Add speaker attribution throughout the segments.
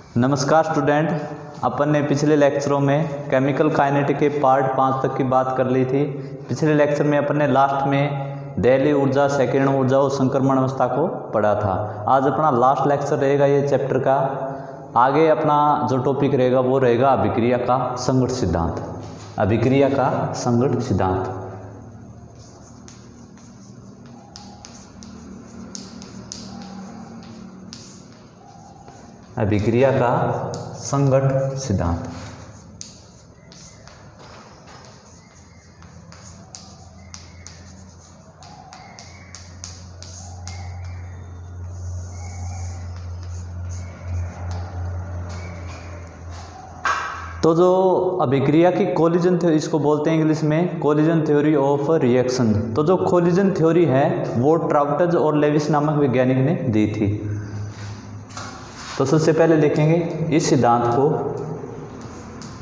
Speaker 1: नमस्कार स्टूडेंट, अपन ने पिछले लेक्चरों में केमिकल काइनेटिक के पार्ट 5 तक की बात कर ली थी। पिछले लेक्चर में अपन ने लास्ट में दहलीय ऊर्जा, संकीर्ण ऊर्जा और संक्रमण अवस्था को पढ़ा था। आज अपना लास्ट लेक्चर रहेगा ये चैप्टर का। आगे अपना जो टॉपिक रहेगा वो रहेगा अभिक्रिया का संघट्ट सिद्धांत। अभिक्रिया का संघट्ट सिद्धांत। अभिक्रिया का संघट्ट सिद्धांत। तो जो अभिक्रिया की कोलिजन थ्योरी, इसको बोलते हैं इंग्लिश में कोलिजन थ्योरी ऑफ रिएक्शन। तो जो कोलिजन थ्योरी है वो ट्राउटज और लेविस नामक वैज्ञानिक ने दी थी। तो सबसे पहले देखेंगे इस सिद्धांत को।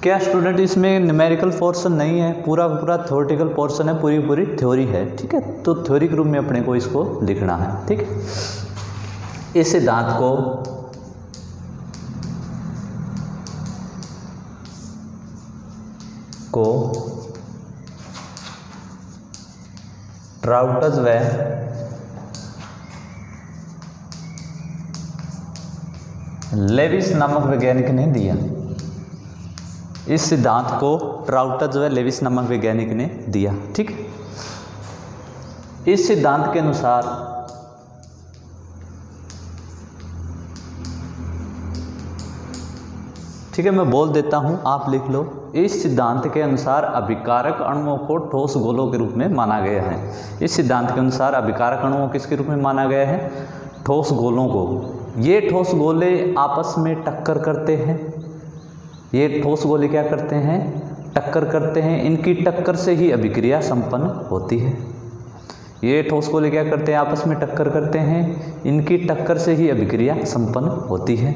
Speaker 1: क्या स्टूडेंट, इसमें न्यूमेरिकल पोर्शन नहीं है, पूरा पूरा थ्योरेटिकल पोर्शन है, पूरी पूरी थ्योरी है। ठीक है, तो थ्योरी के रूप में अपने को इसको लिखना है। ठीक है, इस सिद्धांत को ट्राउटज व लेविस नामक वैज्ञानिक ने दिया। इस सिद्धांत को ट्राउटज व लेविस नामक वैज्ञानिक ने दिया। ठीक है, इस सिद्धांत के अनुसार ठीक है, मैं बोल देता हूं, आप लिख लो। इस सिद्धांत के अनुसार अभिकारक अणुओं को ठोस गोलों के रूप में माना गया है। इस सिद्धांत के अनुसार अभिकारक अणुओं किसके रूप में माना गया है? ठोस गोलों को। ये ठोस गोले आपस में टक्कर करते हैं। ये ठोस गोले क्या करते हैं? टक्कर करते हैं। इनकी टक्कर से ही अभिक्रिया संपन्न होती है। ये ठोस गोले क्या करते हैं? आपस में टक्कर करते हैं। इनकी टक्कर से ही अभिक्रिया संपन्न होती है।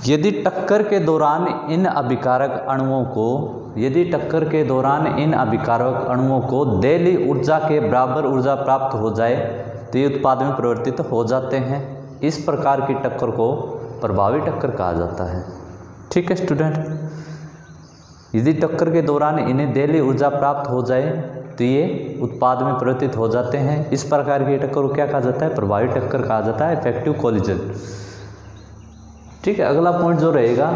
Speaker 1: यदि टक्कर के दौरान इन अभिकारक अणुओं को दहलीय ऊर्जा के बराबर ऊर्जा प्राप्त हो जाए तो ये उत्पाद में परिवर्तित हो जाते हैं। इस प्रकार की टक्कर को प्रभावी टक्कर कहा जाता है। ठीक है स्टूडेंट, यदि टक्कर के दौरान इन्हें दहलीय ऊर्जा प्राप्त हो जाए तो ये उत्पाद में परिवर्तित हो जाते हैं। इस प्रकार की टक्कर को क्या कहा जाता है? प्रभावी टक्कर कहा जाता है, इफेक्टिव कोलिजन। ठीक है, अगला पॉइंट जो रहेगा,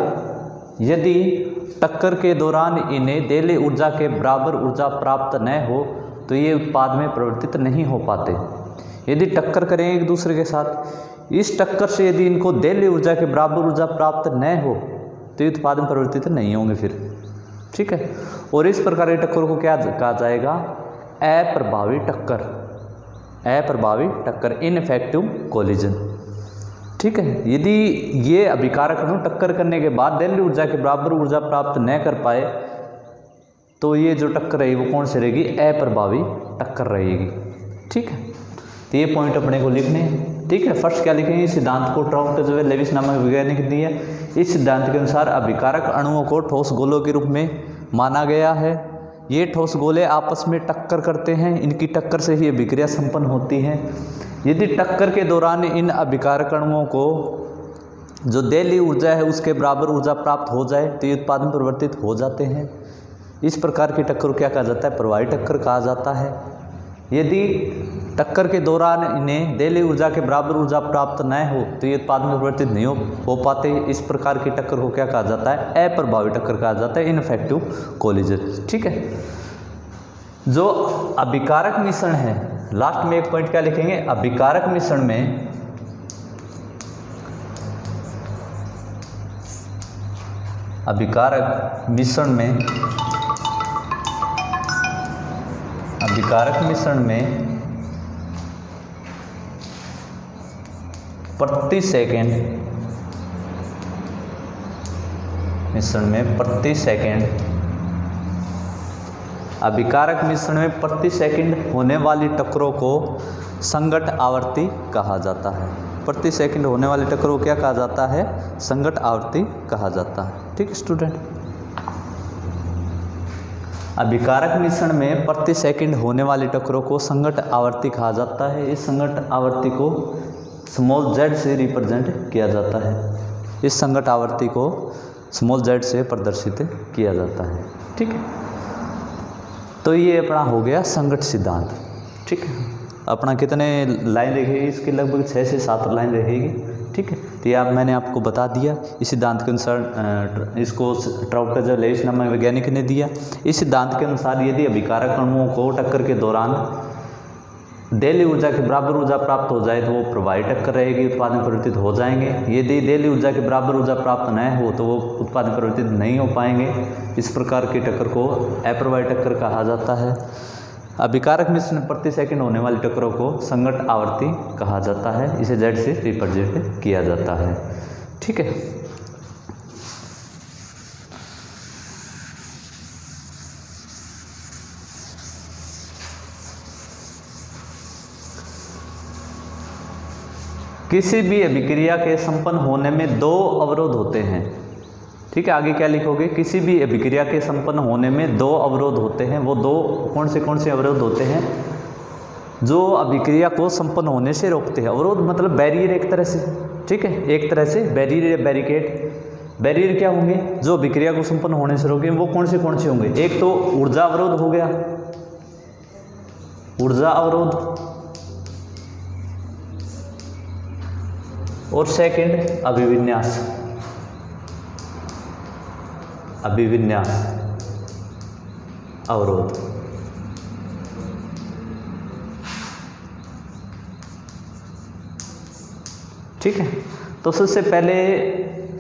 Speaker 1: यदि टक्कर के दौरान इन्हें दहलीय ऊर्जा के बराबर ऊर्जा प्राप्त न हो तो ये उत्पाद में परिवर्तित नहीं हो पाते। यदि टक्कर करें एक दूसरे के साथ, इस टक्कर से यदि इनको दहलीय ऊर्जा के बराबर ऊर्जा प्राप्त न हो तो ये उत्पाद में परिवर्तित नहीं होंगे फिर। ठीक है, और इस प्रकार की टक्कर को क्या कहा जाएगा? अप्रभावी टक्कर। अप्रभावी टक्कर, इनइफेक्टिव कोलिजन। ठीक है, यदि ये अभिकारक अणु टक्कर करने के बाद दहलीय ऊर्जा के बराबर ऊर्जा प्राप्त न कर पाए तो ये जो टक्कर रहेगी वो कौन सी रहेगी? अप्रभावी टक्कर रहेगी। ठीक है, तो ये पॉइंट अपने को लिखने हैं। ठीक है, फर्स्ट क्या लिखेंगे? इस सिद्धांत को ट्राउटज व लेविस नामक वैज्ञानिक ने है। इस सिद्धांत के अनुसार अभिकारक अणुओं को ठोस गोलों के रूप में माना गया है। ये ठोस गोले आपस में टक्कर करते हैं। इनकी टक्कर से ही अभिक्रिया संपन्न होती है। यदि टक्कर के दौरान इन अभिकारक अणुओं को जो दहलीय ऊर्जा है उसके बराबर ऊर्जा प्राप्त हो जाए तो ये उत्पाद में परिवर्तित हो जाते हैं। इस प्रकार की टक्कर को क्या कहा जाता है? प्रभावी टक्कर कहा जाता है। यदि टक्कर के दौरान इन्हें दहलीय ऊर्जा के बराबर ऊर्जा प्राप्त न हो तो ये उत्पाद में परिवर्तित नहीं हो पाते। इस प्रकार की टक्कर को क्या कहा जाता है? अप्रभावी टक्कर कहा जाता है, इनइफेक्टिव कोलिजन। ठीक है, जो अभिकारक मिश्रण है, लास्ट में एक पॉइंट क्या लिखेंगे? अभिकारक मिश्रण में प्रति सेकंड होने वाली टक्करों को संघट्ट आवर्ती कहा जाता है। प्रति सेकंड होने वाली टक्करों को क्या कहा जाता है? संघट्ट आवर्ती कहा जाता है। ठीक है स्टूडेंट, अभिकारक मिश्रण में प्रति सेकंड होने वाली टक्करों को संघट्ट आवर्ती कहा जाता है। इस संघट्ट आवर्ती को स्मॉल z से रिप्रेजेंट किया जाता है। इस संगत आवर्ती को स्मॉल z से प्रदर्शित किया जाता है। ठीक है, तो ये अपना हो गया संगत सिद्धांत। ठीक है, अपना कितने लाइन रहेगी इसकी, लगभग 6 से 7 लाइन रहेगी। ठीक है, तो ये मैंने आपको बता दिया। इस सिद्धांत के अनुसार इसको ट्राउटजर लेविस नामक वैज्ञानिक ने दिया। इस सिद्धांत के अनुसार यदि अभिकारक अणुओं को टक्कर के दौरान देली ऊर्जा के बराबर ऊर्जा प्राप्त हो जाए तो वो प्रभावी टक्कर रहेगी, उत्पाद में परिवर्तित हो जाएंगे। यदि देली ऊर्जा के बराबर ऊर्जा प्राप्त न हो तो वो उत्पाद में परिवर्तित नहीं हो पाएंगे। इस प्रकार की टक्कर को अप्रभावी टक्कर कहा जाता है। अभिकारक मिश्रण प्रति सेकंड होने वाली टक्करों को संगत आवर्ती कहा जाता है। इसे Z से रिप्रेजेंट किया जाता है। ठीक है, किसी भी अभिक्रिया के संपन्न होने में 2 अवरोध होते हैं। ठीक है, आगे क्या लिखोगे, किसी भी अभिक्रिया के संपन्न होने में 2 अवरोध होते हैं। वो 2 कौन से अवरोध होते हैं जो अभिक्रिया को संपन्न होने से रोकते हैं। अवरोध मतलब बैरियर एक तरह से। ठीक है, एक तरह से बैरियर या बैरिकेड। बैरियर क्या होंगे जो अभिक्रिया को संपन्न होने से रोके, वो कौन से होंगे। एक तो ऊर्जा अवरोध हो गया, ऊर्जा अवरोध, और सेकंड अभिविन्यास। अभिविन्यास अवरोध। ठीक है, तो सबसे पहले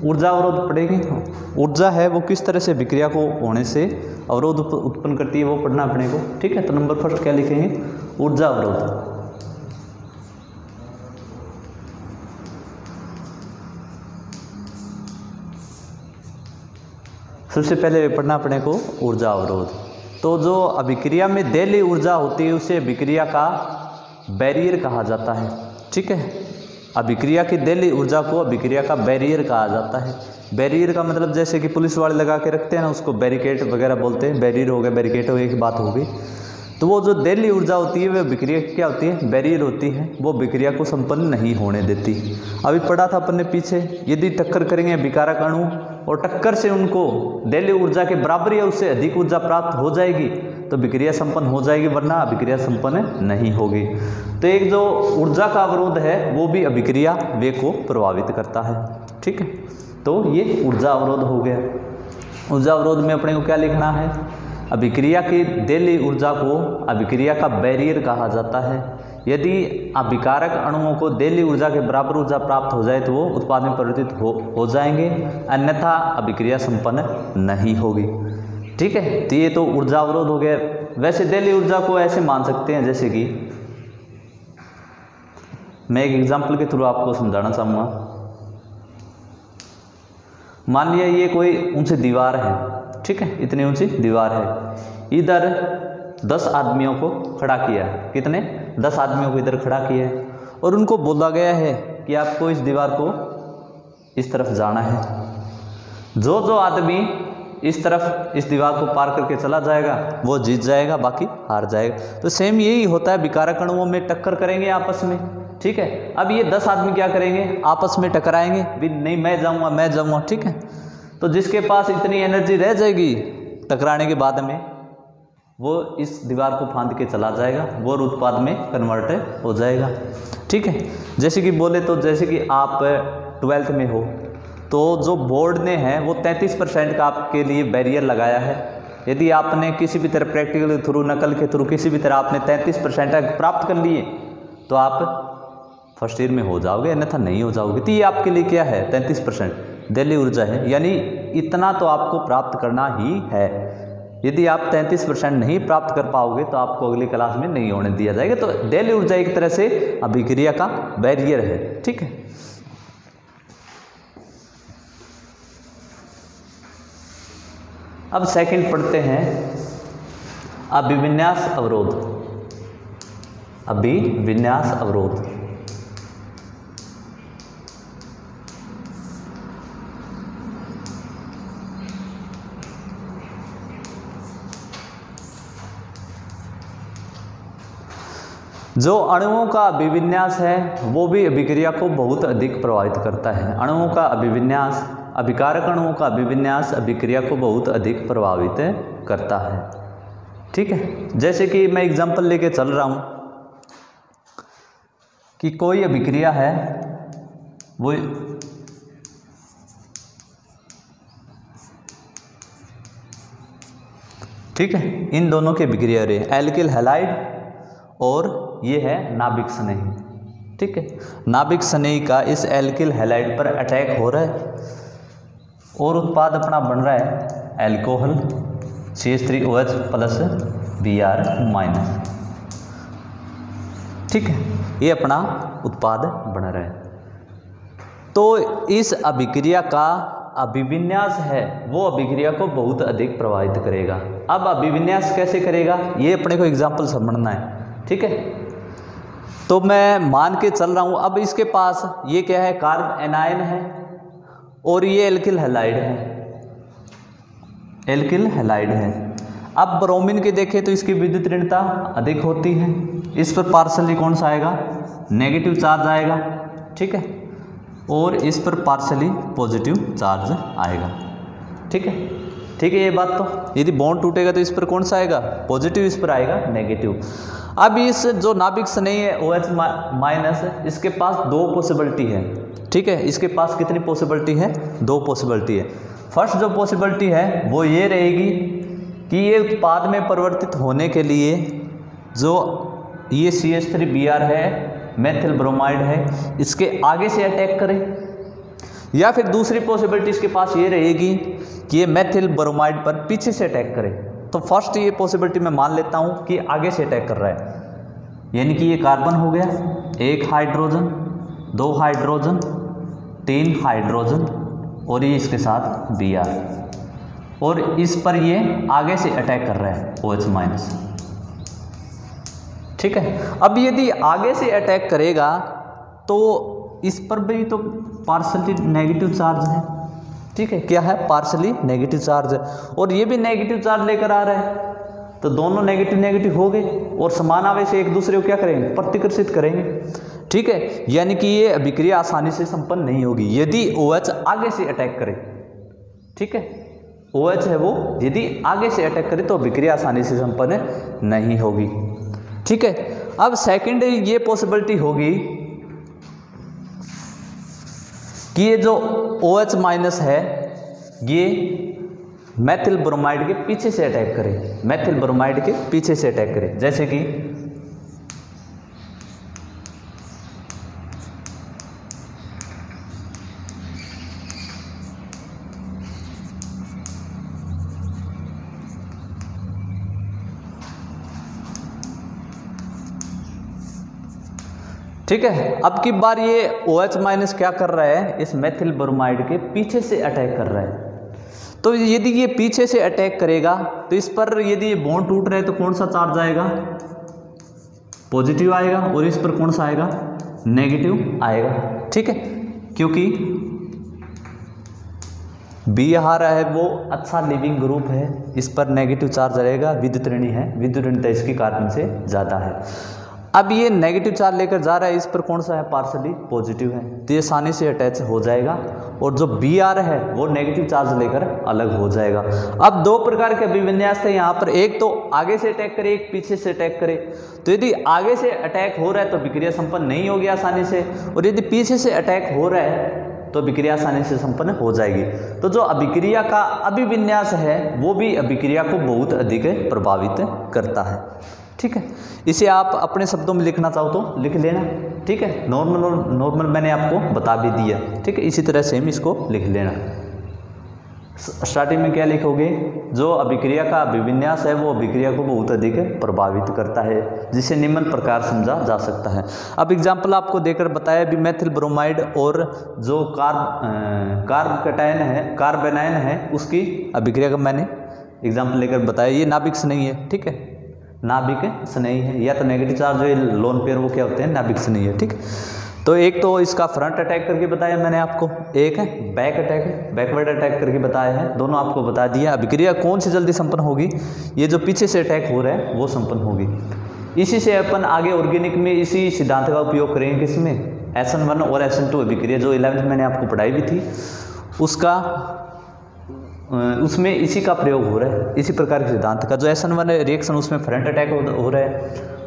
Speaker 1: ऊर्जा अवरोध पढ़ेंगे। ऊर्जा है वो किस तरह से विक्रिया को होने से अवरोध उत्पन्न करती है, वो पढ़ना अपने को। ठीक है, तो नंबर फर्स्ट क्या लिखेंगे, ऊर्जा अवरोध। सबसे पहले पढ़ना अपने को ऊर्जा अवरोध। तो जो अभिक्रिया में देली ऊर्जा होती है उसे अभिक्रिया का बैरियर कहा जाता है। ठीक है, अभिक्रिया की देली ऊर्जा को अभिक्रिया का बैरियर कहा जाता है। बैरियर का मतलब जैसे कि पुलिस वाले लगा के रखते हैं ना, उसको बैरिकेड वगैरह बोलते हैं। बैरियर हो गया, बैरिकेड हो गया, एक बात हो गई। तो वो जो देली ऊर्जा होती है वह विक्रिया क्या होती है, बैरियर होती है। वो विक्रिया को संपन्न नहीं होने देती। अभी पढ़ा था अपन ने पीछे, यदि टक्कर करेंगे अभिकारक अणु और टक्कर से उनको देली ऊर्जा के बराबर या उससे अधिक ऊर्जा प्राप्त हो जाएगी तो विक्रिया संपन्न हो जाएगी, वरना अभिक्रिया संपन्न नहीं होगी। तो एक जो ऊर्जा का अवरोध है वो भी अभिक्रिया वे को प्रभावित करता है। ठीक है, तो ये ऊर्जा अवरोध हो गया। ऊर्जा अवरोध में अपने को क्या लिखना है, अभिक्रिया की देली ऊर्जा को अभिक्रिया का बैरियर कहा जाता है। यदि अभिकारक अणुओं को देली ऊर्जा के बराबर ऊर्जा प्राप्त हो जाए तो वो उत्पाद में परिवर्तित हो जाएंगे, अन्यथा अभिक्रिया संपन्न नहीं होगी। ठीक है, तो ये तो ऊर्जा अवरोध हो गया। वैसे देली ऊर्जा को ऐसे मान सकते हैं, जैसे कि मैं एक एग्जाम्पल के थ्रू आपको समझाना चाहूँगा। मान लिया ये कोई ऊंची दीवार है। ठीक है, इतनी ऊंची दीवार है। इधर 10 आदमियों को खड़ा किया है। कितने, 10 आदमियों को इधर खड़ा किया है और उनको बोला गया है कि आपको इस दीवार को इस तरफ जाना है। जो आदमी इस तरफ इस दीवार को पार करके चला जाएगा वो जीत जाएगा, बाकी हार जाएगा। तो सेम यही होता है, विकारक अणुओं में टक्कर करेंगे आपस में। ठीक है, अब ये 10 आदमी क्या करेंगे, आपस में टकराएंगे भी, नहीं मैं जाऊँगा। ठीक है, तो जिसके पास इतनी एनर्जी रह जाएगी टकराने के बाद में वो इस दीवार को फांद के चला जाएगा, वो उत्पाद में कन्वर्ट हो जाएगा। ठीक है, जैसे कि बोले तो जैसे कि आप 12th में हो तो जो बोर्ड ने है वो 33% का आपके लिए बैरियर लगाया है। यदि आपने किसी भी तरह प्रैक्टिकल के थ्रू, नकल के थ्रू, किसी भी तरह आपने 33% प्राप्त कर लिए तो आप फर्स्ट ईयर में हो जाओगे, अन्यथा नहीं हो जाओगे। तो ये आपके लिए क्या है, 33% देली ऊर्जा है, यानी इतना तो आपको प्राप्त करना ही है। यदि आप 33% नहीं प्राप्त कर पाओगे तो आपको अगली क्लास में नहीं होने दिया जाएगा। तो देली ऊर्जा एक तरह से अभिक्रिया का बैरियर है। ठीक है, अब सेकंड पढ़ते हैं अभिविन्यास अवरोध। अभिविन्यास अवरोध जो अणुओं का अभिविन्यास है वो भी अभिक्रिया को बहुत अधिक प्रभावित करता है। अणुओं का अभिविन्यास, अभिकारक अणुओं का अभिविन्यास अभिक्रिया को बहुत अधिक प्रभावित करता है। ठीक है, जैसे कि मैं एग्जांपल लेके चल रहा हूँ कि कोई अभिक्रिया है, वो ठीक है, इन दोनों की अभिक्रिया रही एल्किल हैलाइड और ये है नाभिक स्नेही। ठीक है, नाभिक स्नेही का इस एल्किल हैलाइड पर अटैक हो रहा है और उत्पाद अपना बन रहा है एल्कोहल CH3OH प्लस Br-। ठीक है, ये अपना उत्पाद बन रहा है। तो इस अभिक्रिया का अभिविन्यास है वो अभिक्रिया को बहुत अधिक प्रभावित करेगा। अब अभिविन्यास कैसे करेगा ये अपने को एग्जाम्पल समझना है। ठीक है, तो मैं मान के चल रहा हूँ, अब इसके पास ये क्या है, कार्ब एनायन है और ये एल्किल हैलाइड है, एल्किल हैलाइड है। अब ब्रोमीन के देखें तो इसकी विद्युत ऋणता अधिक होती है, इस पर पार्शली कौन सा आएगा, नेगेटिव चार्ज आएगा। ठीक है, और इस पर पार्शली पॉजिटिव चार्ज आएगा। ठीक है, ठीक है, ये बात तो यदि बॉन्ड टूटेगा तो इस पर कौन सा आएगा, पॉजिटिव, इस पर आएगा नेगेटिव। अब इस जो नाभिक स्नेही है OH माइनस, इसके पास दो पॉसिबिलिटी है। ठीक है, इसके पास कितनी पॉसिबिलिटी है, दो पॉसिबिलिटी है। फर्स्ट जो पॉसिबिलिटी है वो ये रहेगी कि ये उत्पाद में परिवर्तित होने के लिए जो ये CH3Br है, मेथिल ब्रोमाइड है, इसके आगे से अटैक करे, या फिर दूसरी पॉसिबिलिटी इसके पास ये रहेगी कि ये मेथिल ब्रोमाइड पर पीछे से अटैक करे। तो फर्स्ट ये पॉसिबिलिटी मैं मान लेता हूँ कि आगे से अटैक कर रहा है, यानी कि ये कार्बन हो गया, एक हाइड्रोजन, दो हाइड्रोजन, तीन हाइड्रोजन और ये इसके साथ Br, और इस पर ये आगे से अटैक कर रहा है OH माइनस। ठीक है, अब यदि आगे से अटैक करेगा तो इस पर भी तो पार्शली नेगेटिव चार्ज है। ठीक है, क्या है, पार्शली नेगेटिव चार्ज है, और ये भी नेगेटिव चार्ज लेकर आ रहा है, तो दोनों नेगेटिव नेगेटिव हो गए और समान आवेश से एक दूसरे को क्या करेंगे, प्रतिकर्षित करेंगे। ठीक है, यानी कि ये अभिक्रिया आसानी से संपन्न नहीं होगी यदि OH आगे से अटैक करे। ठीक है, OH है वो यदि आगे से अटैक करे तो अभिक्रिया आसानी से संपन्न नहीं होगी। ठीक है, अब सेकंड ये पॉसिबिलिटी होगी कि ये जो OH माइनस है ये मेथिल ब्रोमाइड के पीछे से अटैक करे, मेथिल ब्रोमाइड के पीछे से अटैक करे, जैसे कि ठीक है। अब की बार ये OH माइनस क्या कर रहा है, इस मेथिल ब्रोमाइड के पीछे से अटैक कर रहा है। तो यदि ये पीछे से अटैक करेगा तो इस पर यदि ये बॉन्ड टूट रहा है तो कौन सा चार्ज आएगा, पॉजिटिव आएगा, और इस पर कौन सा आएगा, नेगेटिव आएगा। ठीक है, क्योंकि Br है वो अच्छा लिविंग ग्रुप है, इस पर नेगेटिव चार्ज रहेगा, विद्युत ऋणी है, विद्युत ऋणता इसकी कार्बन से ज़्यादा है। अब ये नेगेटिव चार्ज लेकर जा रहा है, इस पर कौन सा है, पार्शली पॉजिटिव है, तो ये आसानी से अटैच हो जाएगा, और जो Br है वो नेगेटिव चार्ज लेकर अलग हो जाएगा। अब दो प्रकार के अभिविन्यास थे यहाँ पर, एक तो आगे से अटैक करे, एक पीछे से अटैक करे। तो यदि आगे से अटैक हो रहा है तो विक्रिया संपन्न नहीं होगी आसानी से, और यदि पीछे से अटैक हो रहा है तो अभिक्रिया आसानी से संपन्न हो जाएगी। तो जो अभिक्रिया का अभिविन्यास है वो भी अभिक्रिया को बहुत अधिक प्रभावित करता है। ठीक है, इसे आप अपने शब्दों में लिखना चाहो तो लिख लेना। ठीक है, नॉर्मल मैंने आपको बता भी दिया। ठीक है, इसी तरह से हम इसको लिख लेना। स्टार्टिंग में क्या लिखोगे, जो अभिक्रिया का अभिविन्यास है वो अभिक्रिया को बहुत अधिक प्रभावित करता है, जिसे निम्न प्रकार समझा जा सकता है। अब एग्जाम्पल आपको देकर बताया भी, मेथिल ब्रोमाइड और जो कार्बेनायन है उसकी अभिक्रिया का मैंने एग्जाम्पल लेकर बताया। ये नाभिक स्नेही है। ठीक है, नाभिक स्नेही है, या तो नेगेटिव चार्ज जो लोन पेयर वो क्या होते हैं, नाभिक स्नेही है। ठीक, तो एक तो इसका फ्रंट अटैक करके बताया मैंने आपको, एक है बैक अटैक, बैकवर्ड अटैक करके बताया है, दोनों आपको बता दिया। अभिक्रिया कौन सी जल्दी संपन्न होगी, ये जो पीछे से अटैक हो रहा है वो संपन्न होगी। इसी से अपन आगे ऑर्गेनिक में इसी सिद्धांत का उपयोग करेंगे, किसमें, SN1 और SN2 अभिक्रिया जो 11th मैंने आपको पढ़ाई भी थी उसका, उसमें इसी का प्रयोग हो रहा है, इसी प्रकार के सिद्धांत का। जो SN1 रिएक्शन उसमें फ्रंट अटैक हो रहा है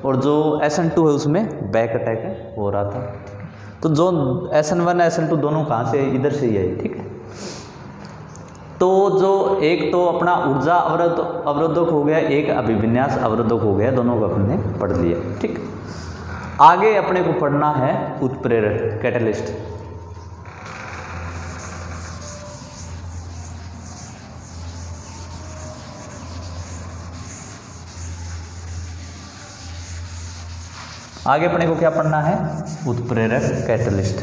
Speaker 1: और जो SN2 है उसमें बैक अटैक हो रहा था। तो जो SN1 SN2 दोनों कहाँ से, इधर से ही है, ठीक है। तो जो एक तो अपना ऊर्जा अवरोधक हो गया, एक अभिविन्यास अवरोधक हो गया, दोनों को अपने पढ़ लिया, ठीक। आगे अपने को पढ़ना है उत्प्रेरक, कैटलिस्ट। आगे अपने को क्या पढ़ना है, उत्प्रेरक, कैटलिस्ट।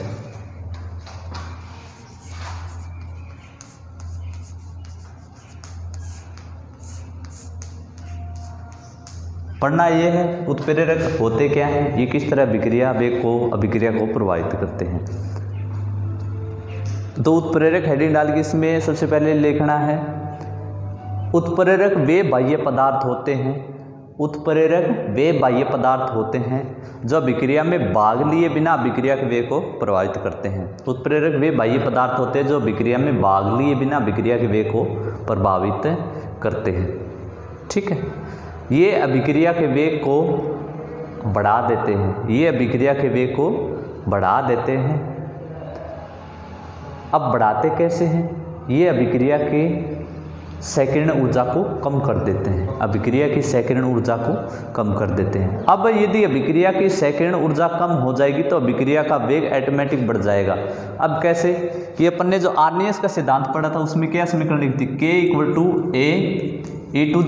Speaker 1: पढ़ना ये है उत्प्रेरक होते क्या हैं, ये किस तरह अभिक्रिया वेग को, अभिक्रिया को प्रभावित करते हैं। तो उत्प्रेरक हेडिंग डाल के इसमें सबसे पहले लिखना है, उत्प्रेरक वे बाह्य पदार्थ होते हैं, उत्प्रेरक वे बाह्य पदार्थ होते हैं जो अभिक्रिया में भाग लिए बिना अभिक्रिया के वेग को प्रभावित करते हैं। उत्प्रेरक वे बाह्य पदार्थ होते हैं जो अभिक्रिया में भाग लिए बिना अभिक्रिया के वेग को प्रभावित करते हैं, ठीक है। ये अभिक्रिया के वेग को बढ़ा देते हैं, ये अभिक्रिया के वेग को बढ़ा देते हैं। अब बढ़ाते कैसे हैं, ये अभिक्रिया के सेकंड ऊर्जा को कम कर देते हैं, अभिक्रिया की सेकंड ऊर्जा को कम कर देते हैं। अब यदि अभिक्रिया की सेकंड ऊर्जा कम हो जाएगी तो अभिक्रिया का वेग ऑटोमेटिक बढ़ जाएगा। अब कैसे, कि अपन ने जो आर्नियस का सिद्धांत पढ़ा था उसमें क्या समीकरण लिखती, K = A (e⁻⁻RT),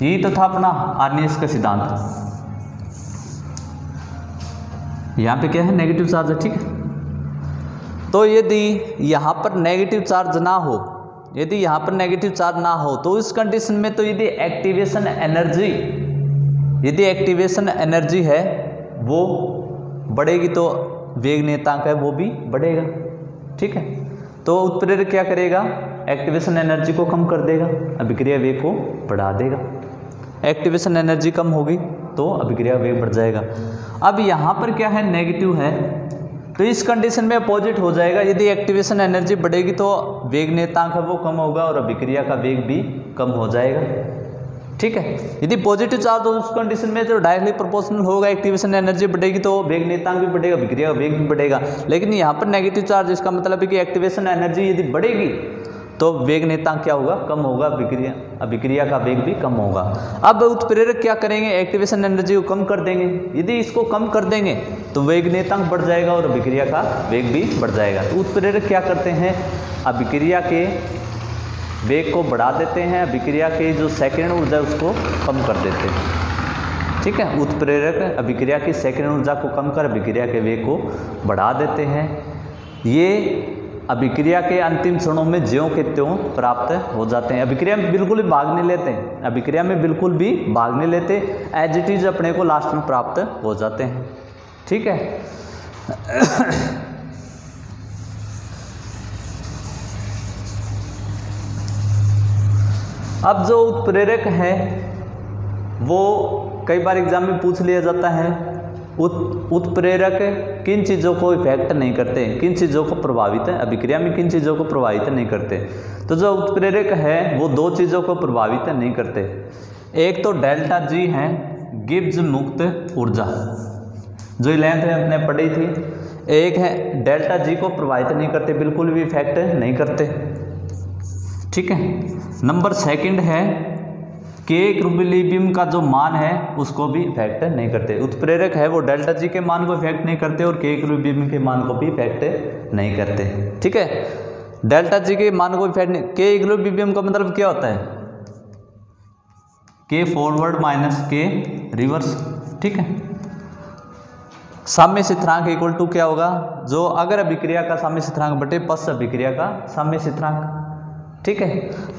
Speaker 1: यही तो था अपना आर्नियस का सिद्धांत। यहाँ पे क्या है, नेगेटिव चार्ज है, ठीक है। तो यदि यहाँ पर नेगेटिव चार्ज ना हो, यदि यहाँ पर नेगेटिव चार्ज ना हो तो इस कंडीशन में तो यदि एक्टिवेशन एनर्जी है वो बढ़ेगी तो वेग नियतांक है वो भी बढ़ेगा, ठीक है। तो उत्प्रेरक क्या करेगा, एक्टिवेशन एनर्जी को कम कर देगा, अभिक्रिया वेग को बढ़ा देगा। एक्टिवेशन एनर्जी कम होगी तो अभिक्रिया वेग बढ़ जाएगा। अब यहाँ पर क्या है, नेगेटिव है, तो इस कंडीशन में अपोजिट हो जाएगा। यदि एक्टिवेशन एनर्जी बढ़ेगी तो वेग नियतांक है वो कम होगा और अभिक्रिया का वेग भी कम हो जाएगा, ठीक है। यदि पॉजिटिव चार्ज हो उस कंडीशन में जो डायरेक्टली प्रोपोर्शनल होगा, एक्टिवेशन एनर्जी बढ़ेगी तो वेग नियतांक भी बढ़ेगा, अभिक्रिया का वेग भी बढ़ेगा। लेकिन यहाँ पर नेगेटिव चार्ज, इसका मतलब है कि एक्टिवेशन एनर्जी यदि बढ़ेगी तो वेग नियतांक क्या होगा, कम होगा, अभिक्रिया का वेग भी कम होगा। अब उत्प्रेरक क्या करेंगे, एक्टिवेशन एनर्जी को कम कर देंगे। यदि इसको कम कर देंगे तो वेग नियतांक बढ़ जाएगा और अभिक्रिया का वेग भी बढ़ जाएगा। तो उत्प्रेरक क्या करते हैं, अभिक्रिया के वेग को बढ़ा देते हैं, अभिक्रिया की जो सेकंड ऊर्जा उसको कम कर देते हैं, ठीक है। उत्प्रेरक अभिक्रिया की सेकंड ऊर्जा को कम कर अभिक्रिया के वेग को बढ़ा देते हैं। ये अभिक्रिया के अंतिम क्षणों में ज्यों के त्यों प्राप्त हो जाते हैं। अभिक्रिया में बिल्कुल भी भाग नहीं लेते हैं, अभिक्रिया में बिल्कुल भी भाग नहीं लेते, एज इट इज अपने को लास्ट में प्राप्त हो जाते हैं, ठीक है। अब जो उत्प्रेरक है वो कई बार एग्जाम में पूछ लिया जाता है, उत्प्रेरक किन चीज़ों को इफेक्ट नहीं करते, किन चीज़ों को प्रभावित है, अभिक्रिया में किन चीज़ों को प्रभावित नहीं करते। तो जो उत्प्रेरक है वो दो चीज़ों को प्रभावित नहीं करते। एक तो डेल्टा जी है, गिब्स मुक्त ऊर्जा, जो 11th में अपने पढ़ी थी। एक है डेल्टा जी को प्रभावित नहीं करते, बिल्कुल भी इफेक्ट नहीं करते, ठीक है। नंबर सेकंड है के इक्विलिब्रियम का जो मान है उसको भी इफेक्ट नहीं करते। उत्प्रेरक है वो डेल्टा जी के मान को इफेक्ट नहीं करते और के इक्विलिब्रियम के मान को भी इफेक्ट नहीं करते, ठीक है। डेल्टा जी के मान को इफेक्ट नहीं, के इक्विलिब्रियम का मतलब क्या होता है, के फॉरवर्ड माइनस के रिवर्स, ठीक है। साम्य स्थिरांक इक्वल टू क्या होगा, जो अगर अभिक्रिया का साम्य स्थिरांक बटे पश्च अभिक्रिया का साम्य स्थिरांक, ठीक है।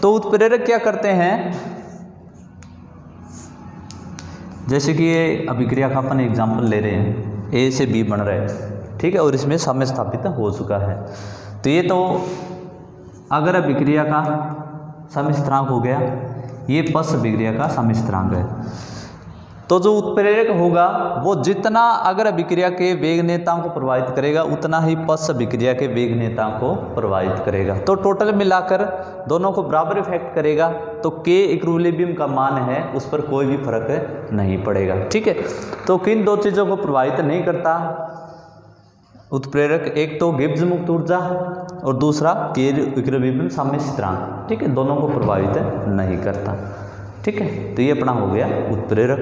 Speaker 1: तो उत्प्रेरक क्या करते हैं, जैसे कि ये अभिक्रिया का अपन एग्जाम्पल ले रहे हैं, ए से बी बन रहा है, ठीक है, और इसमें साम्य स्थापित हो चुका है। तो ये तो अगर अभिक्रिया का साम्य स्थिरांक हो गया, ये पश्च अभिक्रिया का समय स्थिरांक है। तो जो उत्प्रेरक होगा वो जितना अगर अभिक्रिया के वेग नेताओं को प्रभावित करेगा उतना ही पश्च अभिक्रिया के वेग नेताओं को प्रभावित करेगा। तो टोटल मिलाकर दोनों को बराबर इफेक्ट करेगा, तो के इक्विलिब्रियम का मान है उस पर कोई भी फर्क नहीं पड़ेगा। ठीक है, तो किन दो चीज़ों को प्रभावित नहीं करता उत्प्रेरक, एक तो गिब्स मुक्त ऊर्जा और दूसरा के इक्विलिब्रियम साम्य स्थिरांक। ठीक है, दोनों को प्रभावित नहीं करता। ठीक है, तो ये अपना हो गया उत्प्रेरक।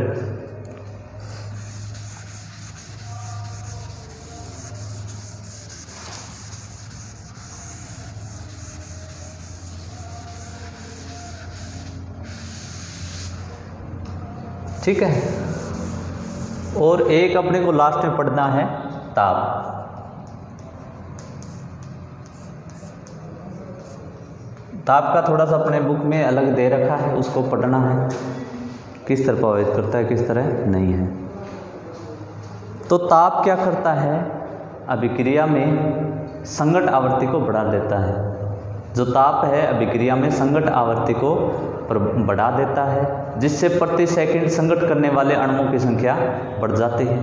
Speaker 1: ठीक है, और एक अपने को लास्ट में पढ़ना है ताप। ताप का थोड़ा सा अपने बुक में अलग दे रखा है, उसको पढ़ना है किस तरह प्रभावित करता है किस तरह नहीं है। तो ताप क्या करता है, अभिक्रिया में संघट आवृत्ति को बढ़ा देता है। जो ताप है अभिक्रिया में संघट आवृत्ति को बढ़ा देता है, जिससे प्रति सेकंड संघट करने वाले अणुओं की संख्या बढ़ जाती है,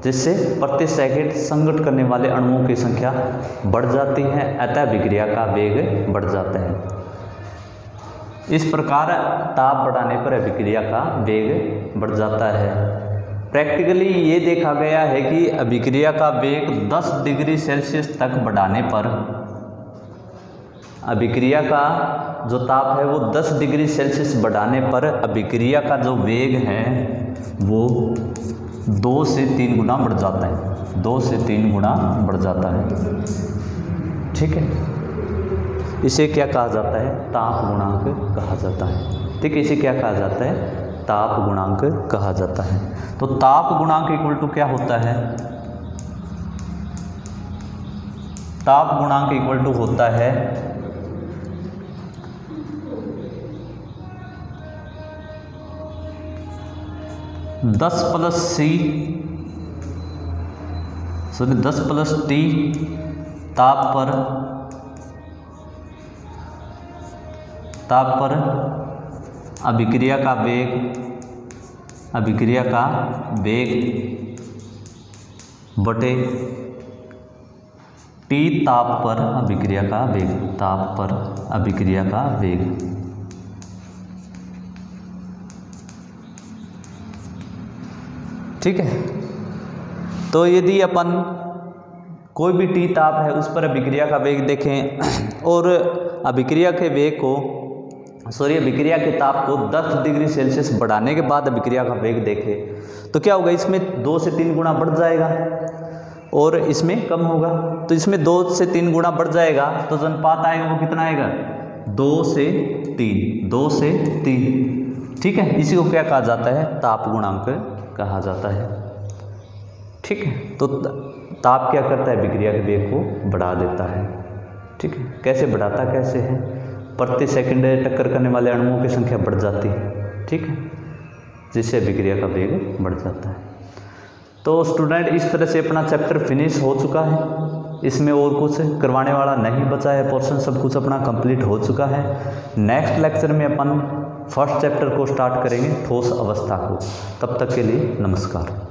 Speaker 1: जिससे प्रति सेकंड संघट करने वाले अणुओं की संख्या बढ़ जाती है, अतः अभिक्रिया का वेग बढ़ जाता है। इस प्रकार ताप बढ़ाने पर अभिक्रिया का वेग बढ़ जाता है। प्रैक्टिकली ये देखा गया है कि अभिक्रिया का वेग 10 डिग्री सेल्सियस तक बढ़ाने पर, अभिक्रिया का जो ताप है वो 10 डिग्री सेल्सियस बढ़ाने पर अभिक्रिया का जो वेग है वो 2 से 3 गुना बढ़ जाता है, 2 से 3 गुना बढ़ जाता है। ठीक है, इसे क्या कहा जाता है, ताप गुणांक कहा जाता है। ठीक है, इसे क्या कहा जाता है, ताप गुणांक कहा जाता है। तो ताप गुणांक इक्वल टू क्या होता है, ताप गुणांक इक्वल टू होता है 10 प्लस टी ताप पर अभिक्रिया का वेग बटे टी ताप पर अभिक्रिया का वेग, ताप पर अभिक्रिया का वेग। ठीक है, तो यदि अपन कोई भी टी ताप है उस पर अभिक्रिया का वेग देखें और अभिक्रिया के वेग को अभिक्रिया के ताप को 10 डिग्री सेल्सियस बढ़ाने के बाद अभिक्रिया का वेग देखें तो क्या होगा, इसमें 2 से 3 गुना बढ़ जाएगा और इसमें कम होगा। तो इसमें 2 से 3 गुना बढ़ जाएगा तो जो अनुपात आएगा वो कितना आएगा, 2 से 3, 2 से 3। ठीक है, इसी को क्या कहा जाता है, ताप गुणांक कहा जाता है। ठीक है, तो ताप क्या करता है, अभिक्रिया के वेग को बढ़ा देता है। ठीक है, कैसे बढ़ाता कैसे है, प्रति सेकंड टक्कर करने वाले अणुओं की संख्या बढ़ जाती है। ठीक है, जिससे अभिक्रिया का वेग बढ़ जाता है। तो स्टूडेंट इस तरह से अपना चैप्टर फिनिश हो चुका है, इसमें और कुछ करवाने वाला नहीं बचा है, पोर्शन सब कुछ अपना कंप्लीट हो चुका है। नेक्स्ट लेक्चर में अपन फर्स्ट चैप्टर को स्टार्ट करेंगे, ठोस अवस्था को। तब तक के लिए नमस्कार।